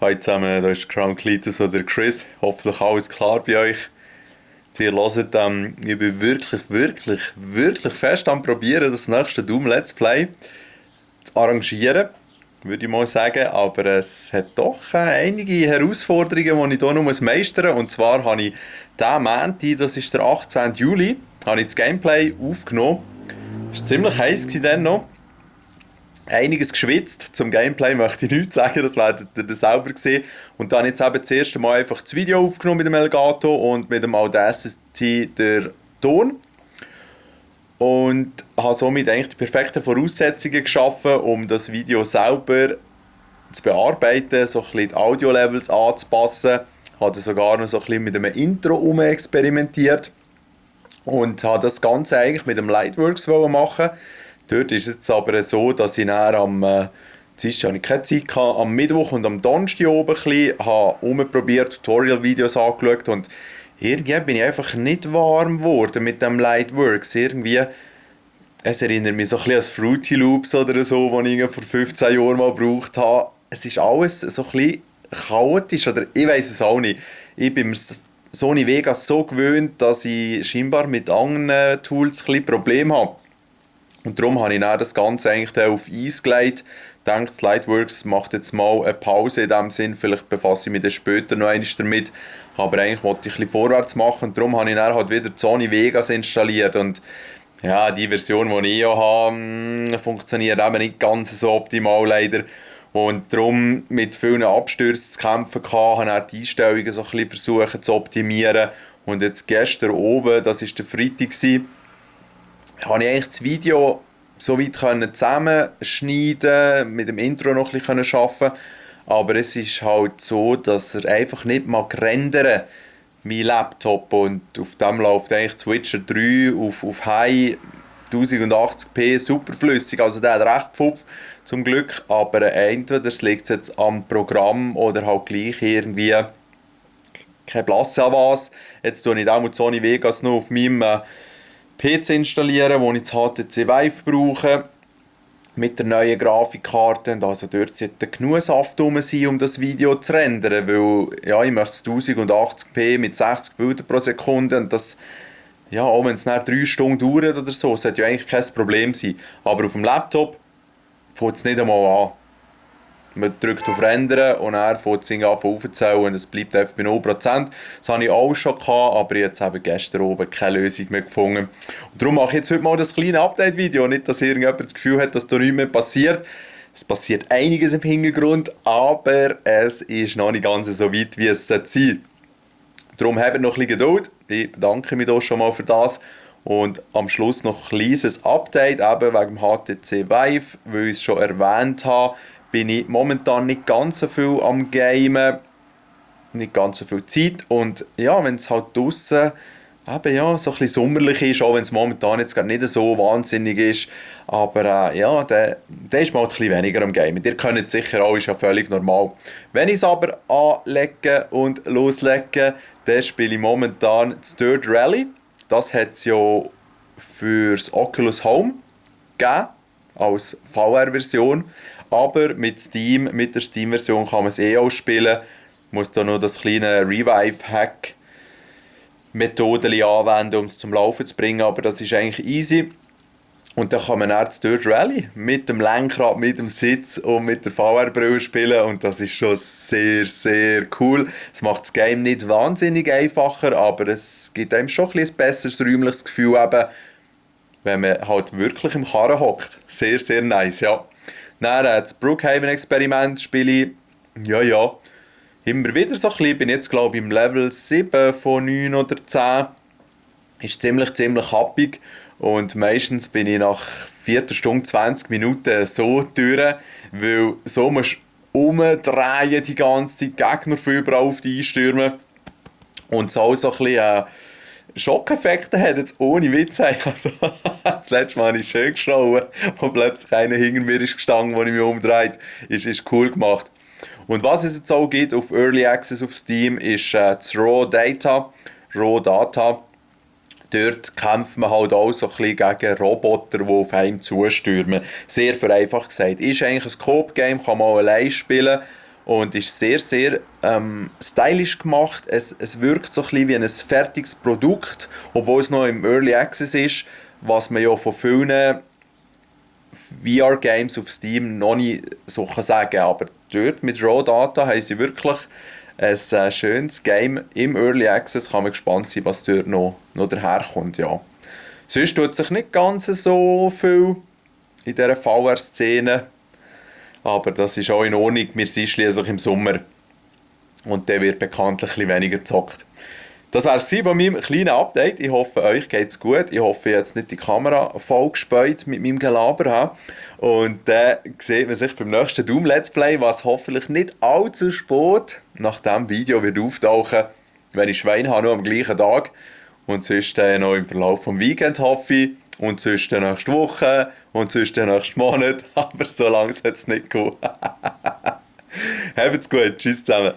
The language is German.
Hallo zusammen, hier ist Crown Cletus oder Chris. Hoffentlich alles klar bei euch. Ihr hört, ich bin wirklich fest am Probieren, das nächste Doom Let's Play zu arrangieren, würde ich mal sagen. Aber es hat doch einige Herausforderungen, die ich hier noch meistern muss. Und zwar habe ich diesen Montag, das ist der 18. Juli, habe ich das Gameplay aufgenommen. Es war ziemlich heiß dann noch. Einiges geschwitzt. Zum Gameplay möchte ich nichts sagen, das werdet ihr dann selber sehen. Und dann habe ich jetzt eben das erste Mal einfach das Video aufgenommen mit dem Elgato und mit dem Audacity der Ton. Und habe somit eigentlich die perfekten Voraussetzungen geschaffen, um das Video selber zu bearbeiten, so ein bisschen die Audio-Levels anzupassen. Habe sogar noch so ein bisschen mit einem Intro experimentiert und habe das Ganze eigentlich mit dem Lightworks machen. Dort ist es jetzt aber so, dass ich dann Dienstag hatte ich keine Zeit gehabt, am Mittwoch und am Donnerstag oben ein bisschen, habe rumprobiert, Tutorial-Videos angeschaut und irgendwie bin ich einfach nicht warm geworden mit dem Lightworks. Irgendwie, es erinnert mich so ein bisschen an Fruity Loops oder so, die ich vor 15 Jahren mal gebraucht habe. Es ist alles so ein bisschen chaotisch oder ich weiß es auch nicht. Ich bin mir Sony Vegas so gewöhnt, dass ich scheinbar mit anderen Tools ein bisschen Probleme habe. Und darum habe ich dann das Ganze eigentlich auf Eis gelegt. Ich denke, Lightworks macht jetzt mal eine Pause in dem Sinn. Vielleicht befasse ich mich dann später noch einmal damit. Aber eigentlich wollte ich ein bisschen vorwärts machen. Und darum habe ich dann halt wieder Sony Vegas installiert. Und ja, die Version, die ich ja habe, funktioniert eben nicht ganz so optimal leider. Und darum mit vielen Abstürzen zu kämpfen gehabt, habe ich die Einstellungen so ein bisschen versucht zu optimieren. Und jetzt gestern oben, das war der Freitag, habe ich eigentlich das Video so weit zusammenschneiden, mit dem Intro noch ein bisschen arbeiten. Aber es ist halt so, dass er einfach nicht mag rendern, mein Laptop. Und auf dem läuft eigentlich Switcher 3 auf High 1080p superflüssig. Also der hat recht Pfupf zum Glück. Aber entweder es liegt jetzt am Programm oder halt gleich irgendwie kein Blass an was. Jetzt tue ich auch mit Sony Vegas noch auf meinem PC installieren, wo ich das HTC Vive brauche, mit der neuen Grafikkarte. Und also dort sollte genug Saft rum sein, um das Video zu rendern, weil ja, ich möchte es 1080p mit 60 Bildern pro Sekunde und das, ja, auch wenn es nach 3 Stunden dauert oder so, sollte ja eigentlich kein Problem sein. Aber auf dem Laptop fängt es nicht einmal an. Man drückt auf Rendern und er fängt es an aufzuzählen und es bleibt einfach bei 0%. Das hatte ich auch schon gehabt, aber jetzt habe ich gestern oben keine Lösung mehr gefunden. Und darum mache ich jetzt heute mal das kleine Update-Video. Nicht, dass irgendjemand das Gefühl hat, dass da nichts mehr passiert. Es passiert einiges im Hintergrund, aber es ist noch nicht ganz so weit, wie es sein sollte. Darum habt noch ein bisschen Geduld. Ich bedanke mich hier schon mal für das. Und am Schluss noch ein kleines Update, eben wegen dem HTC Vive, weil ich es schon erwähnt habe, bin ich momentan nicht ganz so viel am Gamen, nicht ganz so viel Zeit und ja, wenn es halt draussen eben ja, so ein bisschen sommerlich ist, auch wenn es momentan jetzt gar nicht so wahnsinnig ist, aber ja, der ist mal ein bisschen weniger am Gamen. Ihr könnt es sicher auch, ist ja völlig normal. Wenn ich es aber anlege und loslege, dann spiele ich momentan das Dirt Rally. Das hat es ja fürs Oculus Home gegeben, als VR-Version. Aber mit Steam, mit der Steam-Version kann man es auch spielen. Ich muss da noch das kleine Revive-Hack-Methode anwenden, um es zum Laufen zu bringen. Aber das ist eigentlich easy. Und dann kann man auch das Dirt Rally mit dem Lenkrad, mit dem Sitz und mit der VR-Brille spielen. Und das ist schon sehr cool. Es macht das Game nicht wahnsinnig einfacher, aber es gibt einem schon ein besseres räumliches Gefühl, eben, wenn man halt wirklich im Karren hockt. Sehr nice, ja. Dann das Brookhaven-Experiment spiele ich, ja, immer wieder so ein bisschen. Ich bin jetzt, glaube ich, im Level 7 von 9 oder 10. Ist ziemlich happig. Und meistens bin ich nach 4 Stunden, 20 Minuten so durch, weil so musst du umdrehen die ganze Zeit, Gegner von überall auf dich einstürmen. Und so ein bisschen Schockeffekte hat jetzt ohne Witz. Also, das letzte Mal habe ich schön geschrauen, wo plötzlich einer hinter mir ist gestanden, wo ich mich umdreht. Ist cool gemacht. Und was es jetzt auch gibt auf Early Access auf Steam, ist das Raw Data. Dort kämpft man halt auch so ein bisschen gegen Roboter, die auf einem zustürmen. Sehr vereinfacht gesagt. Ist eigentlich ein Coop-Game, kann man auch allein spielen. und ist sehr, sehr stylisch gemacht. Es wirkt so ein bisschen wie ein fertiges Produkt, obwohl es noch im Early Access ist, was man ja von vielen VR-Games auf Steam noch nicht so kann sagen. Aber dort mit Raw Data haben sie wirklich ein schönes Game im Early Access. Kann man gespannt sein, was dort noch daherkommt. Ja. Sonst tut sich nicht ganz so viel in dieser VR-Szene. Aber das ist auch in Ordnung. Wir sind schließlich im Sommer und der wird bekanntlich ein bisschen weniger gezockt. Das war es von meinem kleinen Update. Ich hoffe, euch geht es gut. Ich hoffe, ich habe jetzt nicht die Kamera voll gespäut mit meinem Gelaber. Und dann sieht man sich beim nächsten Doom Let's Play, was hoffentlich nicht allzu spät nach diesem Video wird auftauchen, wenn ich Schwein habe, noch am gleichen Tag. Und sonst noch im Verlauf des Weekend hoffe ich. Und sonst nächste Woche. Und sonst nächsten Monat. Aber so lange soll es nicht gehen. Habt's gut. Tschüss zusammen.